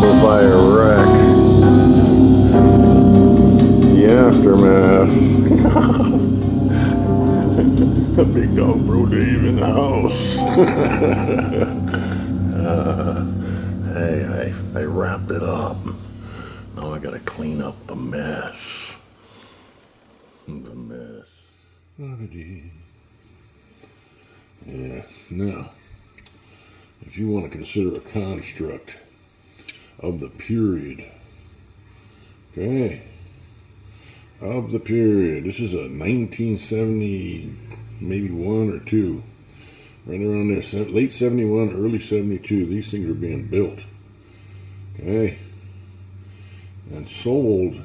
amplifier wreck. The aftermath. Big dog Bro Dave in the house. Hey, I wrapped it up. Now I gotta clean up the mess. Yeah, now, if you want to consider a construct of the period, okay, of the period, this is a 1970, maybe 1 or 2, right around there, late 71, early 72, these things are being built, okay, and sold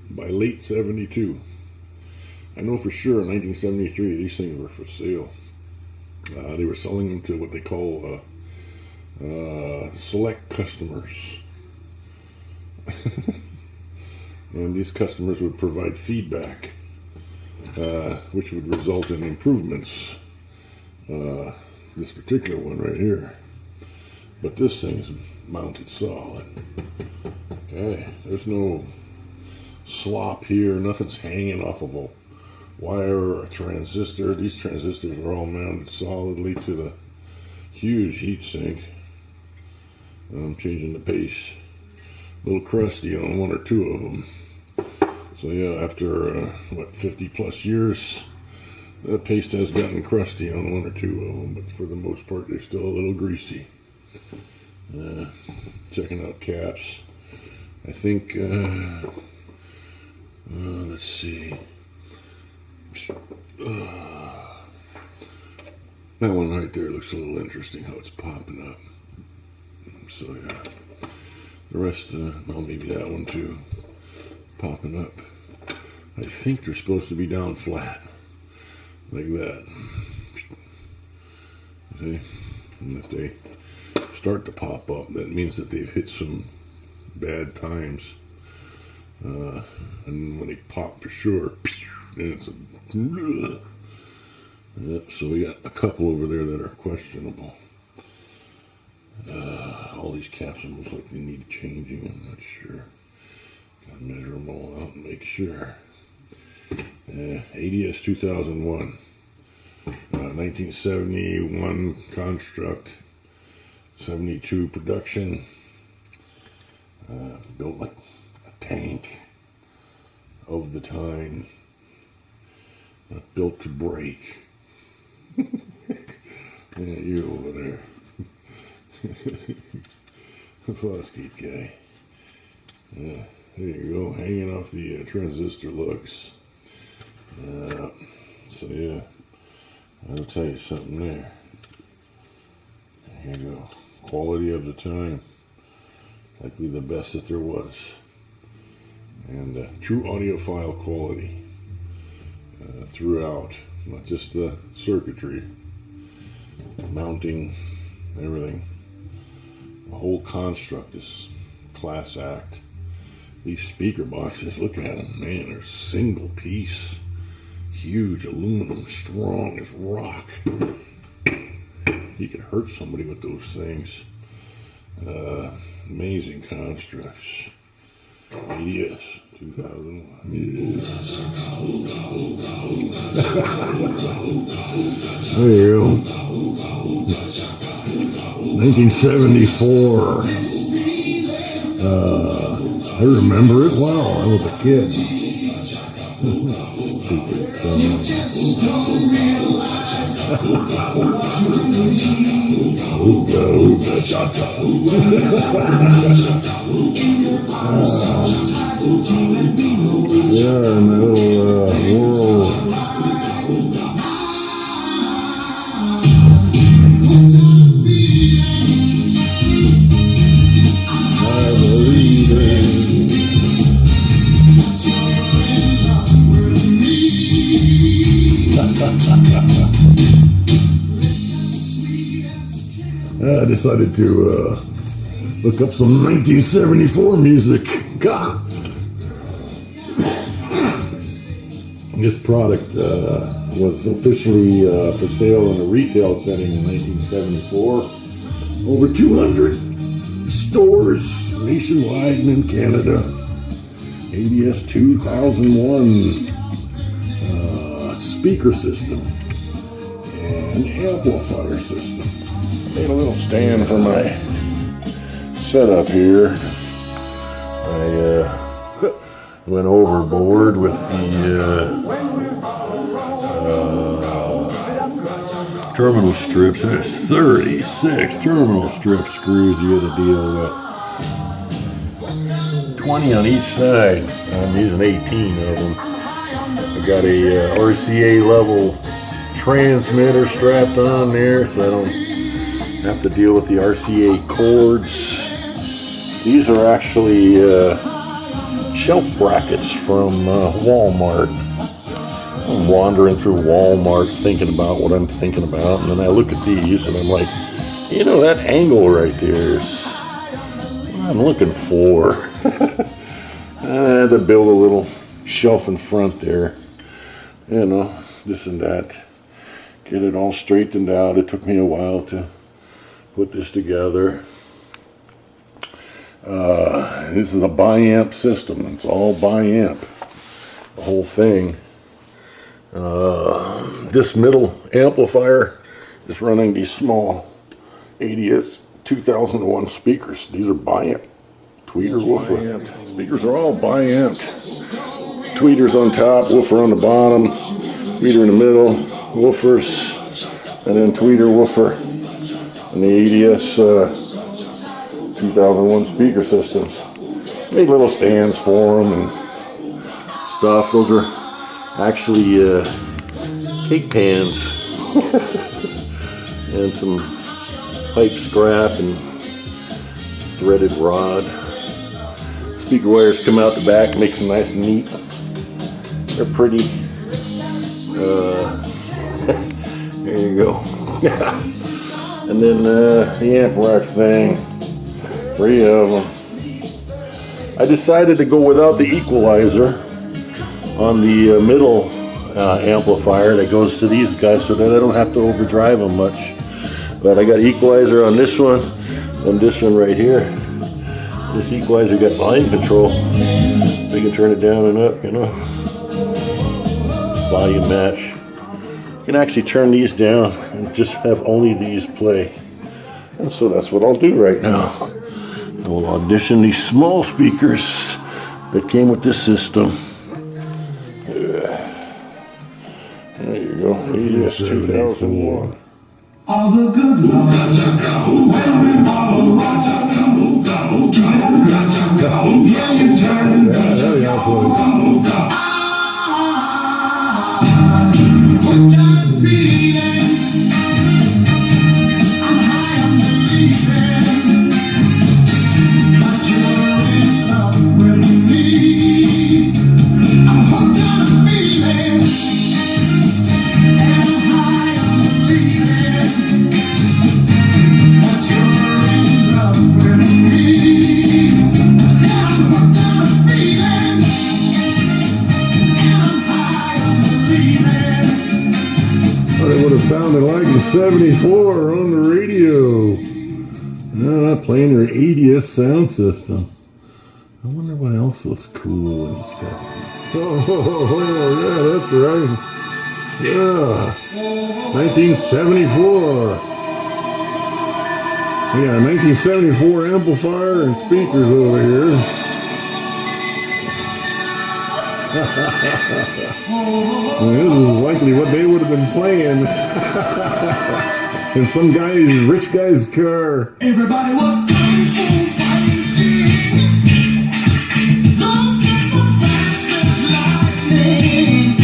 by late 72. I know for sure in 1973 these things were for sale. They were selling them to what they call select customers. And these customers would provide feedback, which would result in improvements. This particular one right here. But this thing's mounted solid. Okay, there's no slop here, nothing's hanging off of a wire or a transistor. These transistors are all mounted solidly to the huge heat sink. I'm changing the paste. A little crusty on 1 or 2 of them. So yeah, after what, 50 plus years, the paste has gotten crusty on 1 or 2 of them, but for the most part they're still a little greasy. Checking out caps. I think let's see. That one right there looks a little interesting, how it's popping up. So yeah, the rest, well, maybe that one too, popping up. I think they're supposed to be down flat, like that. See? And if they start to pop up, that means that they've hit some bad times. And when they pop for sure, then it's a... Yep, so we got a couple over there that are questionable. All these caps almost like they need changing, I'm not sure. Gotta measure them all out and make sure. ADS 2001. 1971 construct. 72 production. Built like a tank of the time. Not built to break. Yeah, you over there. Fosgate guy. Yeah, there you go, hanging off the transistor lugs. So yeah, I'll tell you something there. Here you go. Quality of the time. Likely the best that there was. And true audiophile quality throughout. Not just the circuitry. Mounting, everything. The whole construct is class act. These speaker boxes, look at them, man, they're single piece. Huge aluminum, strong as rock. You could hurt somebody with those things. Amazing constructs. Yes, 2001. There you go. 1974. I remember it well. I was a kid. Stupid son. Ooga, ooga, shaka. Yeah, in that little world. I believe it. I decided to look up some 1974 music. God. This product was officially for sale in a retail setting in 1974. Over 200 stores nationwide and in Canada. ADS 2001 speaker system and amplifier system. I made a little stand for my setup here. I went overboard with the terminal strips. There's 36 terminal strip screws you got to deal with. 20 on each side. I'm using 18 of them. I got a RCA level transmitter strapped on there so I don't have to deal with the RCA cords. These are actually shelf brackets from Walmart. I'm wandering through Walmart thinking about what I'm thinking about, and then I look at these and I'm like, you know, that angle right there is what I'm looking for. I had to build a little shelf in front there, you know, this and that. Get it all straightened out. It took me a while to put this together. This is a bi-amp system. It's all bi-amp, the whole thing. This middle amplifier is running these small ADS 2001 speakers. These are bi-amp. Tweeter, woofer. Speakers are all bi-amp. Tweeters on top, woofer on the bottom, tweeter in the middle, woofers, and then tweeter, woofer, and the ADS 2001 speaker systems. Made little stands for them and stuff. Those are actually cake pans and some pipe scrap and threaded rod. Speaker wires come out the back, makes them nice and neat. They're pretty. There you go. And then the amp rack thing, 3 of them. I decided to go without the equalizer on the middle amplifier that goes to these guys so that I don't have to overdrive them much. But I got equalizer on this one and this one right here. This equalizer got volume control. We can turn it down and up, you know. Volume match. You can actually turn these down and just have only these play. And so that's what I'll do right now. I will audition these small speakers that came with this system. There you go, ADS 2001. All the good ones. Yeah, you turn. Sounded like the 74 on the radio. No, not playing their ADS sound system. I wonder what else was cool in the 70s. Oh, yeah, that's right. Yeah. 1974. We got a 1974 amplifier and speakers over here. Well, this is likely what they would have been playing in some rich guy's car. Everybody was kung fu fighting. Those kids were fast as lightning.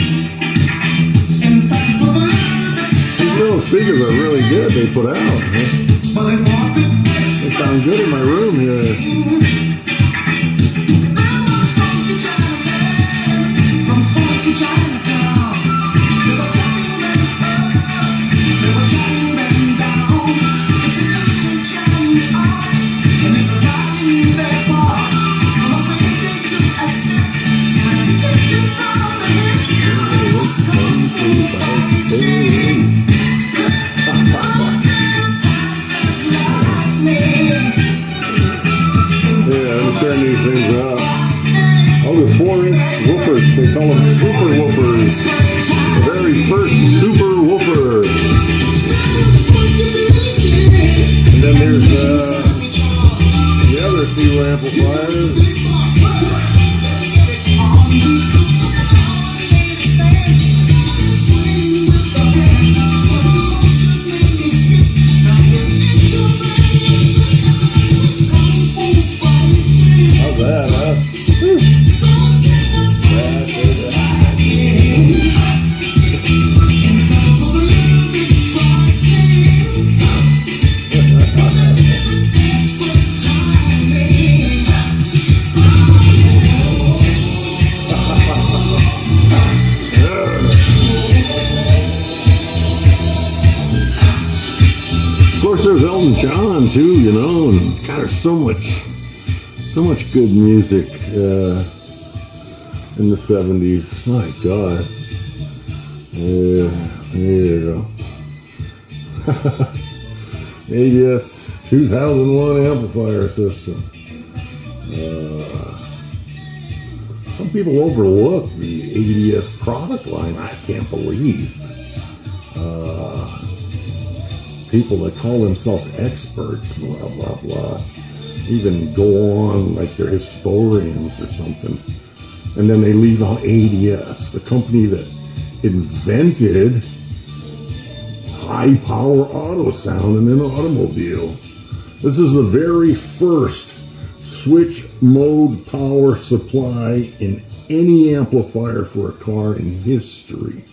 In fact, it was a little bit. These little speakers are really good. They put out. But they fought the best. They sound good in my room here. then there's the other few amplifiers. How's that, huh? Of course, there's Elton John too, you know, and God, there's so much good music in the 70s. My God. There you go. ABS 2001 amplifier system. Some people overlook the ABS product line. I can't believe. People that call themselves experts, blah, blah, blah, even go on like they're historians or something. And then they leave out ADS, the company that invented high power Autosound in an automobile. This is the very first switch mode power supply in any amplifier for a car in history.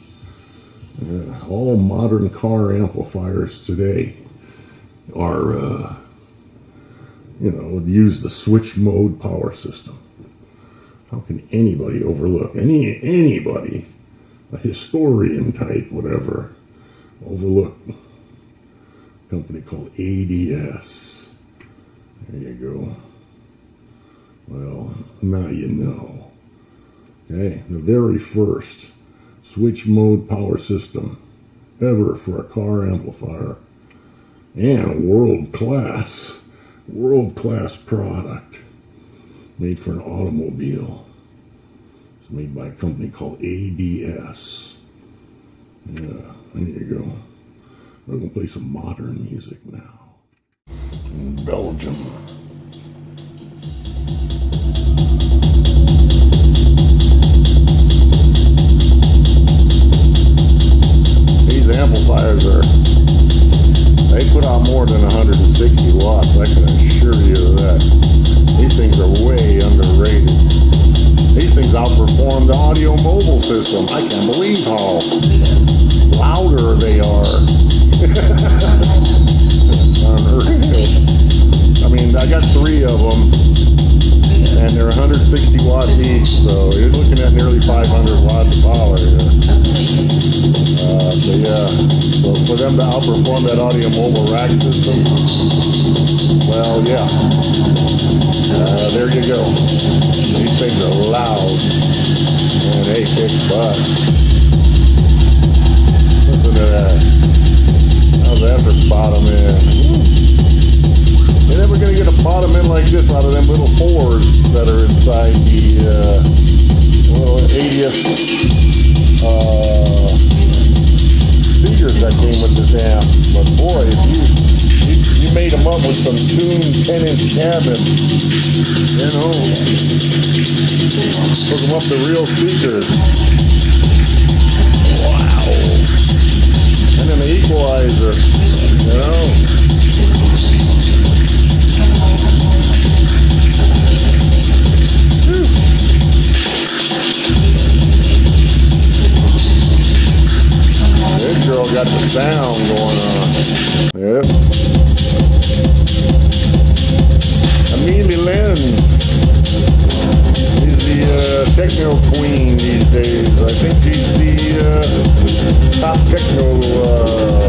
All modern car amplifiers today are, use the switch mode power system. How can anybody overlook, anybody, a historian type, whatever, overlook a company called ADS? There you go. Well, now you know. Okay, the very first switch mode power system ever for a car amplifier, and world class product made for an automobile. It's made by a company called ADS. Yeah, there you go. We're gonna play some modern music now. In Belgium. Amplifiers they put out more than 160 watts, I can assure you of that. These things are way underrated. These things outperform the audio mobile system. I can't believe how louder they are. I mean, I got 3 of them, and they're 160 watts each, so you're looking at nearly 500 watts of power here. So for them to outperform that audio mobile rack system, well, yeah. There you go. These things are loud, and they kick butt. Listen to that. How's that for bottom end? You're never going to get a bottom end like this out of them little 4s that are inside the little ADS speakers that came with this amp. But boy, if you made them up with some tuned 10-inch cabins, hook them up to real speakers. Wow. And then the equalizer, This girl got the sound going on. Yep. Amelie Lenz is the techno queen these days. I think she's the top techno girl.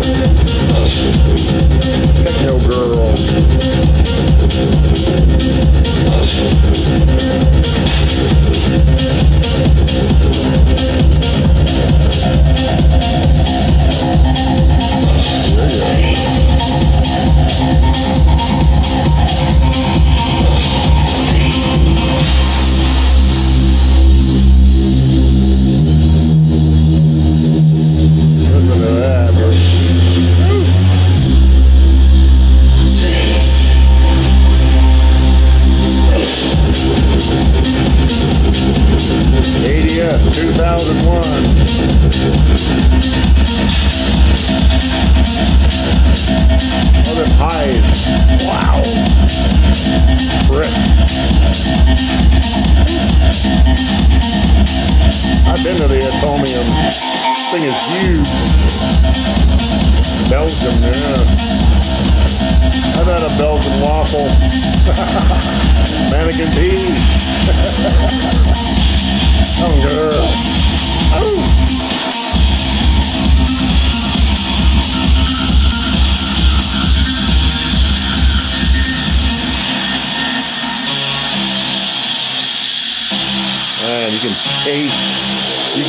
Belgian waffle. Mannequin pee. Come girl. Oh. Man, you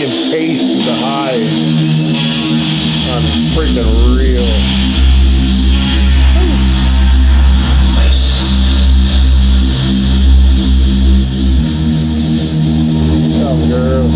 can taste the hide on freaking real. Come girl.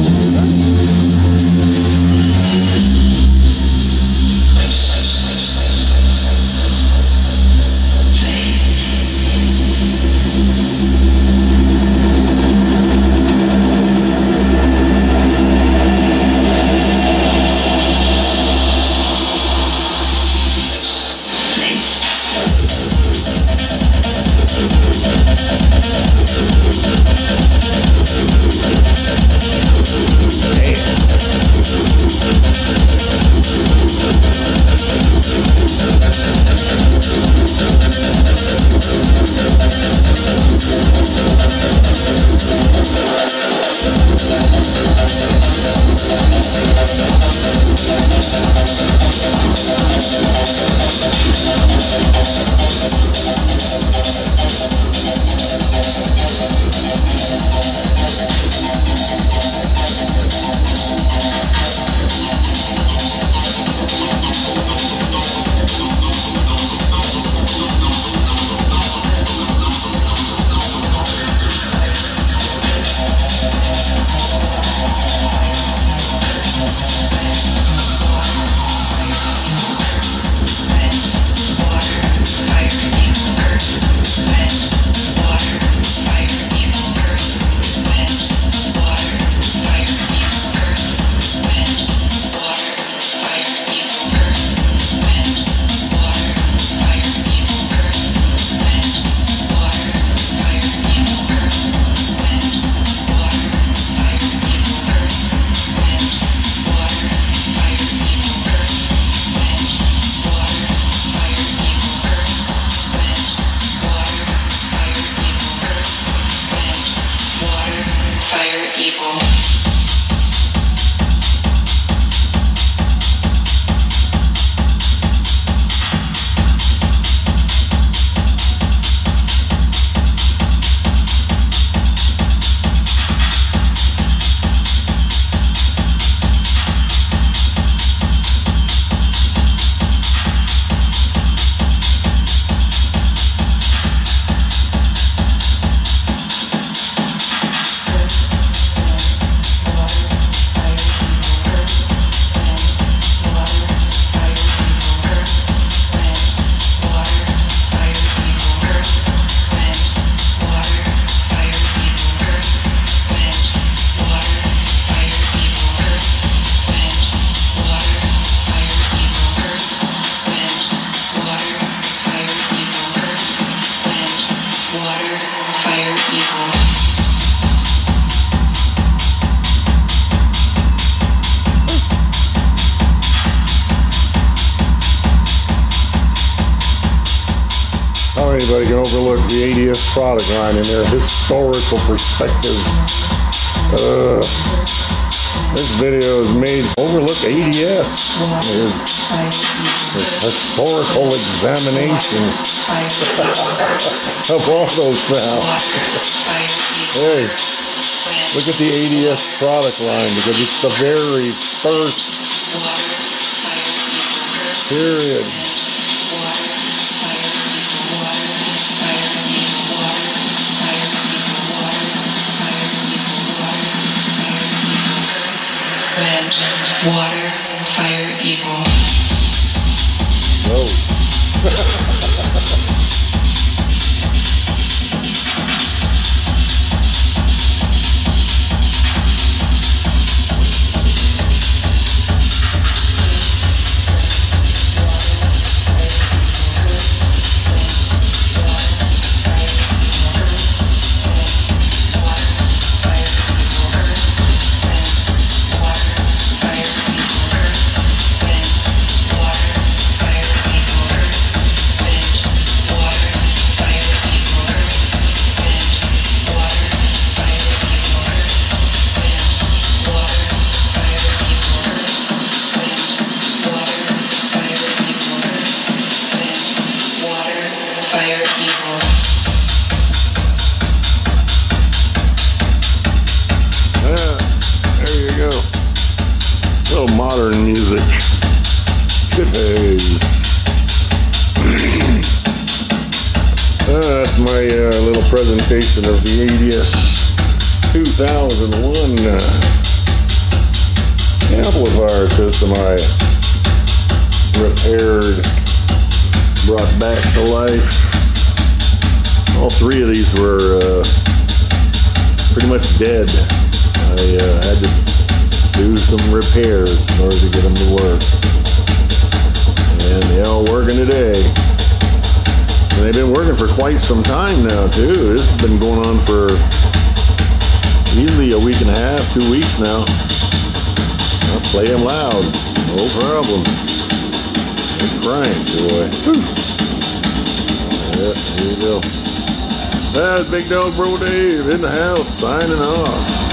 Anybody can overlook the ADS product line in their historical perspective. This video is made overlook ADS. It's historical examination of all those sounds. Hey, look at the ADS product line because it's the very first period. Water, fire, evil. Whoa. amplifier evil. There you go. A little modern music. Good haze. That's my little presentation of the ADS 2001 amplifier system I repaired, brought back to life. All three of these were pretty much dead. I had to do some repairs in order to get them to work. And they're all working today. And they've been working for quite some time now, too. This has been going on for easily a week and a half, 2 weeks now. I'll play them loud. No problem. They're crying, boy. Yeah, here you go. That's Big Dog Bro Dave in the house, signing off.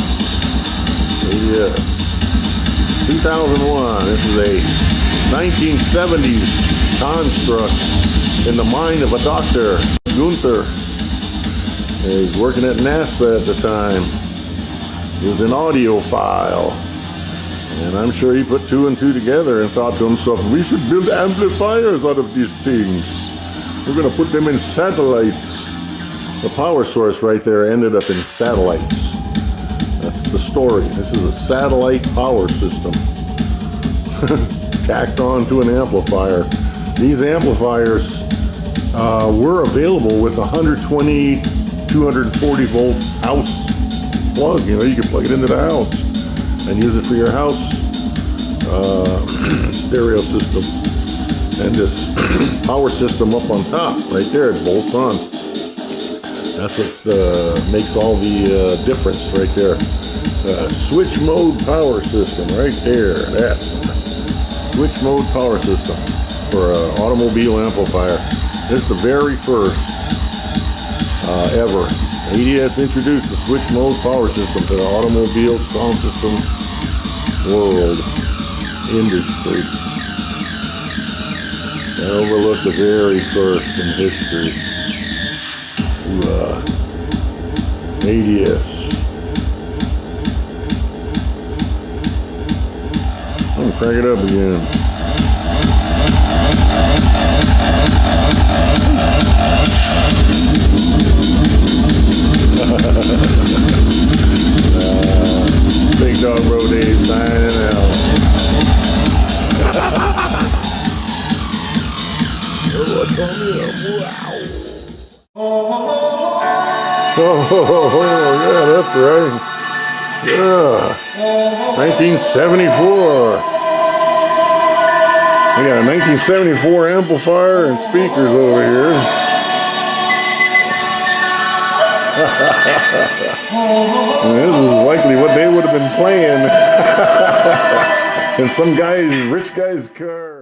The 2001. This is a 1970s construct in the mind of a Dr. Gunther. He's working at NASA at the time. He was an audiophile. And I'm sure he put two and two together and thought to himself, we should build amplifiers out of these things. We're going to put them in satellites. The power source right there ended up in satellites. That's the story. This is a satellite power system tacked on to an amplifier. These amplifiers were available with a 120, 240 volt house plug. You know, you can plug it into the house and use it for your house stereo system. And this power system up on top, right there, it bolts on. That's what makes all the difference right there. Switch mode power system right there. That switch mode power system for an automobile amplifier. This is the very first ever. ADS introduced the switch mode power system to the automobile sound system world industry. And overlooked the very first in history. ADS. I'm gonna crank it up again. Big Dog Bro Dave signing out. Oh, yeah, that's right. Yeah. 1974. We got a 1974 amplifier and speakers over here. And this is likely what they would have been playing in some rich guy's car.